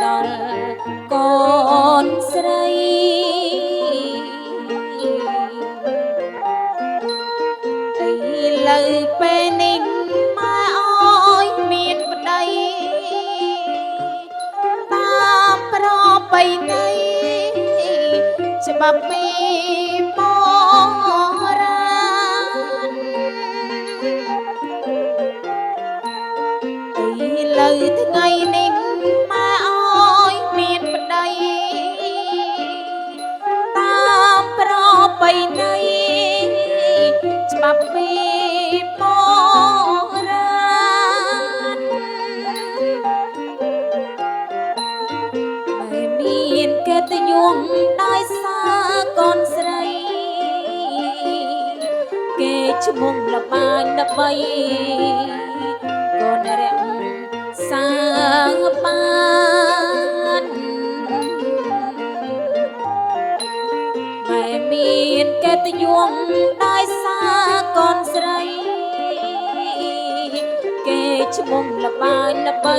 ដល់កូនស្រីឥឡូវពេលនេះម៉ែអើយមានប្តីតាមប្រពៃណីច្បាប់ពីបុរាណឥឡូវថ្ងៃនេះម៉ែអើយមានប្តីតាមប្រពៃណីច្បាប់ពីបុរាណបែមានកិត្តិយសដោយសារកូនស្រីគេឈ្មោះល្បាញដើម្បីកូនរក្សាបានបែមានកិត្តិយសដោយសារកូនស្រីគេឈ្មោះល្បាញដើម្បី